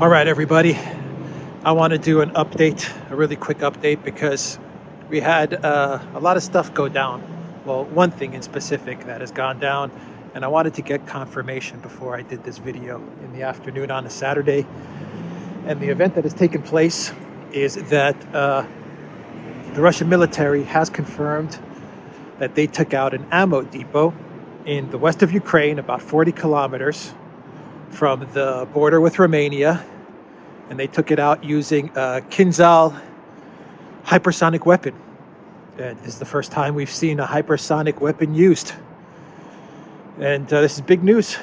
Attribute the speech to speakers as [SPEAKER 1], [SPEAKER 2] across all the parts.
[SPEAKER 1] All right, everybody. I want to do an update, a really quick update, because we had a lot of stuff go down. Well, one thing in specific that has gone down, and I wanted to get confirmation before I did this video in the afternoon on a Saturday. And the event that has taken place is that the Russian military has confirmed that they took out an ammo depot in the west of Ukraine, about 40 kilometers from the border with Romania, and they took it out using a Kinzhal hypersonic weapon. And this is the first time we've seen a hypersonic weapon used. And this is big news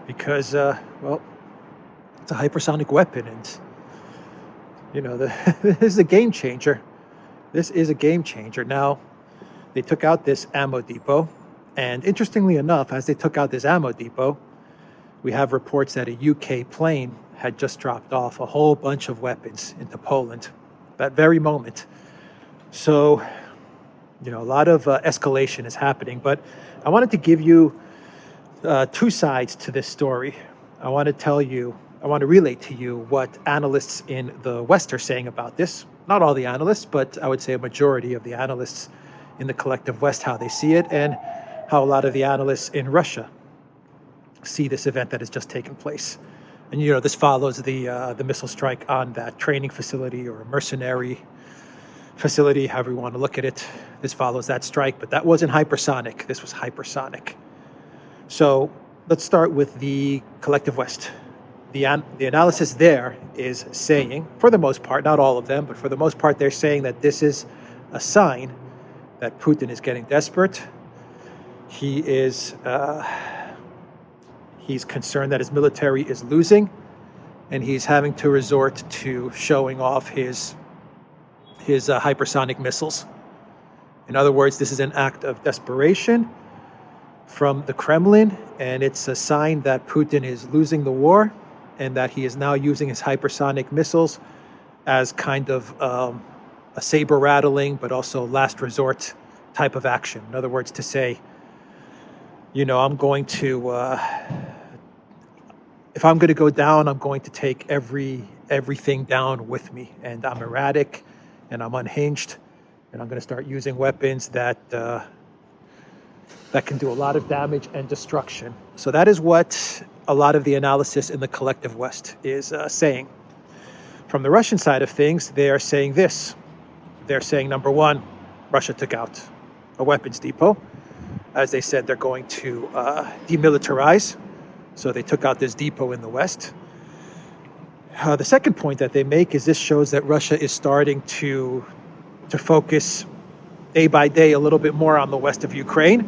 [SPEAKER 1] because, well, it's a hypersonic weapon, and you know, this is a game changer. This is a game changer. Now, they took out this ammo depot, and interestingly enough, as they took out this ammo depot, we have reports that a UK plane had just dropped off a whole bunch of weapons into Poland that very moment. So, you know, a lot of escalation is happening. But I wanted to give you two sides to this story. I want to relate to you what analysts in the West are saying about this. Not all the analysts, but I would say a majority of the analysts in the collective West, how they see it, and how a lot of the analysts in Russia see this event that has just taken place. And you know, this follows the missile strike on that training facility or a mercenary facility, however you want to look at it. This follows that strike, but that wasn't hypersonic. This was hypersonic. So let's start with the collective West. The analysis there is saying, for the most part, not all of them, but for the most part, they're saying that this is a sign that Putin is getting desperate. He is he's concerned that his military is losing, and he's having to resort to showing off his hypersonic missiles. In other words, this is an act of desperation from the Kremlin, and it's a sign that Putin is losing the war, and that he is now using his hypersonic missiles as kind of a saber rattling, but also last resort type of action. In other words, to say, you know, I'm going to, if I'm going to go down, I'm going to take everything down with me, and I'm erratic, and I'm unhinged, and I'm going to start using weapons that can do a lot of damage and destruction. So that is what a lot of the analysis in the collective West is saying. From the Russian side of things, they are saying this. They're saying, number one, Russia took out a weapons depot. As they said, they're going to demilitarize. So they took out this depot in the West. The second point that they make is this shows that Russia is starting to focus day by day a little bit more on the west of Ukraine.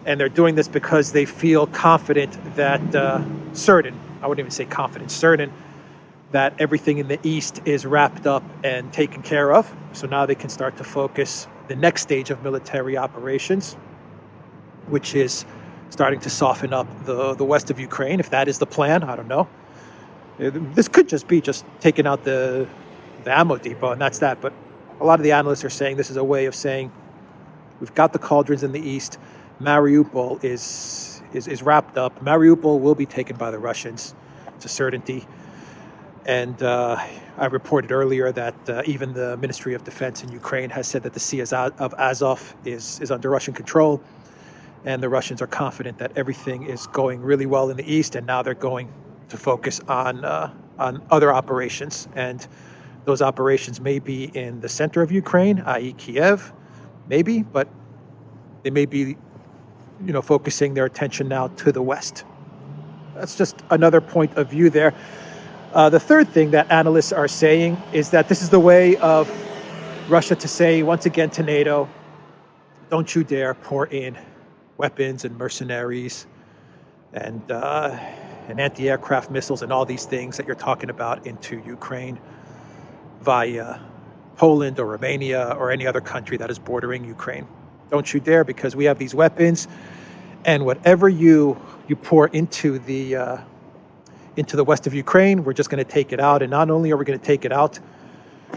[SPEAKER 1] And they're doing this because they feel confident that, certain, I wouldn't even say confident, certain, that everything in the east is wrapped up and taken care of. So now they can start to focus the next stage of military operations, which is starting to soften up the west of Ukraine. If that is the plan, I don't know. This could just be taking out the ammo depot, and that's that. But a lot of the analysts are saying this is a way of saying, we've got the cauldrons in the east. Mariupol is wrapped up. Mariupol will be taken by the Russians. It's a certainty. And I reported earlier that even the Ministry of Defense in Ukraine has said that the Sea of Azov is under Russian control. And the Russians are confident that everything is going really well in the east, and now they're going to focus on other operations. And those operations may be in the center of Ukraine, i.e. Kiev, maybe, but they may be, you know, focusing their attention now to the west. That's just another point of view there. The third thing that analysts are saying is that this is the way of Russia to say, once again, to NATO, don't you dare pour in weapons and mercenaries and anti-aircraft missiles and all these things that you're talking about into Ukraine via Poland or Romania or any other country that is bordering Ukraine. Don't you dare, because we have these weapons, and whatever you pour into the west of Ukraine, we're just going to take it out. And not only are we going to take it out,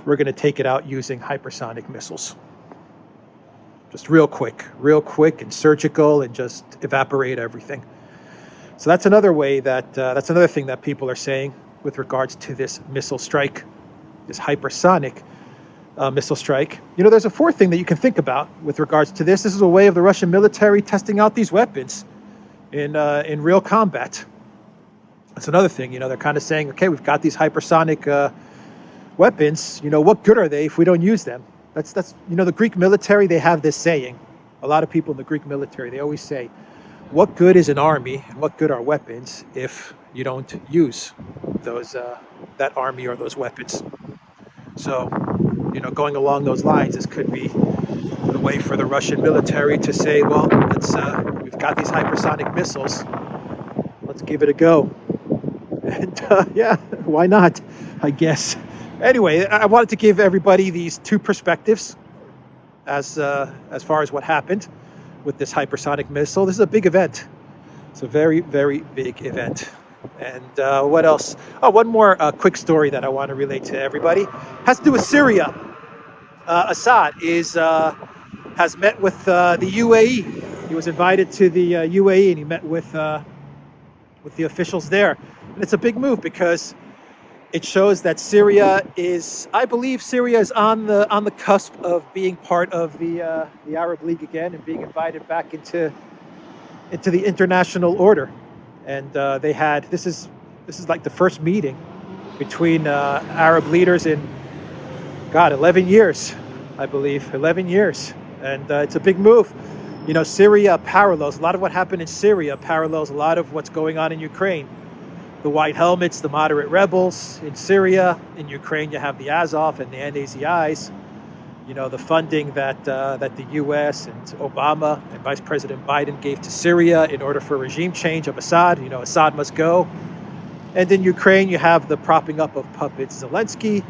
[SPEAKER 1] we're going to take it out using hypersonic missiles. Just real quick and surgical, and just evaporate everything. So that's another way that's another thing that people are saying. with regards to this missile strike, this hypersonic missile strike. There's a fourth thing that you can think about with regards to this. This is a way of the Russian military testing out these weapons in real combat. That's another thing. They're kind of saying, okay, we've got these hypersonic weapons. What good are they if we don't use them? That's the Greek military, they have this saying. A lot of people in the Greek military, they always say, what good is an army and what good are weapons if you don't use that army or those weapons? So, going along those lines, this could be the way for the Russian military to say, well, we've got these hypersonic missiles, let's give it a go. And yeah, why not, I guess. Anyway, I wanted to give everybody these two perspectives as far as what happened with this hypersonic missile. This is a big event. It's a very, very big event. And what else? Oh, one more quick story that I want to relate to everybody. It has to do with Syria. Assad has met with the UAE. He was invited to the UAE and he met with the officials there. And it's a big move because it shows that I believe Syria is on the cusp of being part of the Arab League again and being invited back into the international order. And this is like the first meeting between Arab leaders in 11 years, I believe, 11 years. And it's a big move. Syria parallels, a lot of what happened in Syria parallels a lot of what's going on in Ukraine. The White Helmets, the moderate rebels in Syria. In Ukraine, you have the Azov and the NAZIs. The funding that the U.S. and Obama and Vice President Biden gave to Syria in order for regime change of Assad. Assad must go. And in Ukraine, you have the propping up of puppet Zelensky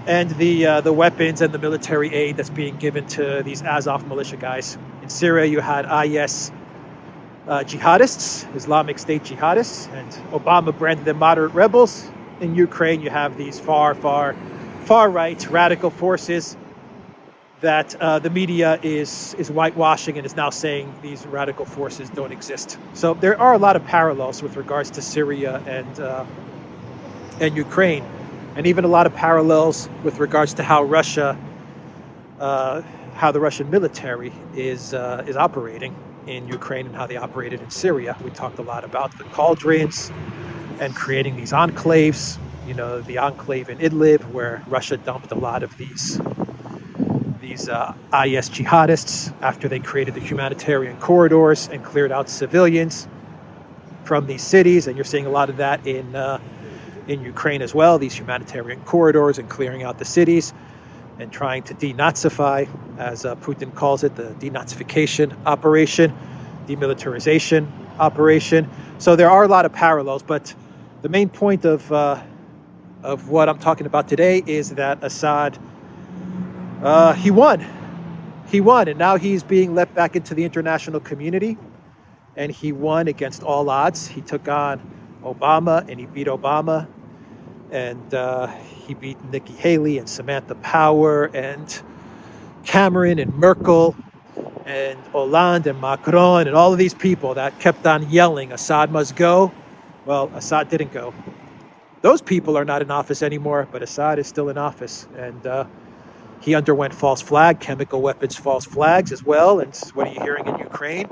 [SPEAKER 1] and the weapons and the military aid that's being given to these Azov militia guys. In Syria, you had IS jihadists, Islamic State jihadists, and Obama branded them moderate rebels. In Ukraine, you have these far right radical forces that the media is whitewashing and is now saying these radical forces don't exist. So there are a lot of parallels with regards to Syria and Ukraine, and even a lot of parallels with regards to how the Russian military is operating in Ukraine and how they operated in Syria. We talked a lot about the cauldrons and creating these enclaves. The enclave in Idlib, where Russia dumped a lot of these IS jihadists after they created the humanitarian corridors and cleared out civilians from these cities. And you're seeing a lot of that in Ukraine as well, these humanitarian corridors and clearing out the cities and trying to denazify, as Putin calls it, the denazification operation, demilitarization operation. So there are a lot of parallels, but the main point of what I'm talking about today is that Assad, he won, and now he's being let back into the international community, and he won against all odds. He took on Obama, and he beat Obama, and he beat Nikki Haley and Samantha Power and Cameron and Merkel and Hollande and Macron and all of these people that kept on yelling, Assad must go. Well, Assad didn't go. Those people are not in office anymore, but Assad is still in office. And he underwent false flag, chemical weapons false flags as well. And what are you hearing in Ukraine?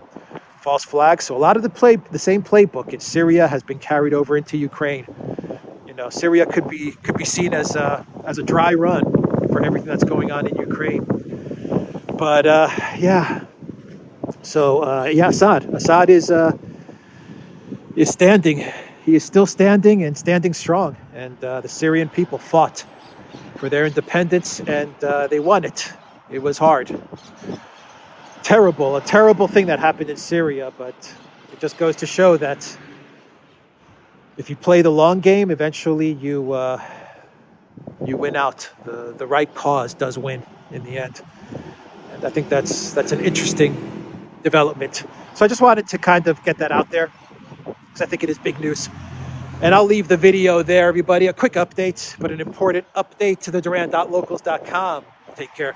[SPEAKER 1] False flags. So a lot of the same playbook in Syria has been carried over into Ukraine. Syria could be seen as a dry run for everything that's going on in Ukraine. But yeah. So Assad is standing. He is still standing and standing strong. And the Syrian people fought for their independence, and they won it. It was hard. A terrible thing that happened in Syria, but it just goes to show that if you play the long game, eventually you win out. The right cause does win in the end. And I think that's an interesting development. So I just wanted to kind of get that out there because I think it is big news. And I'll leave the video there, everybody. A quick update, but an important update to the Duran.locals.com. Take care.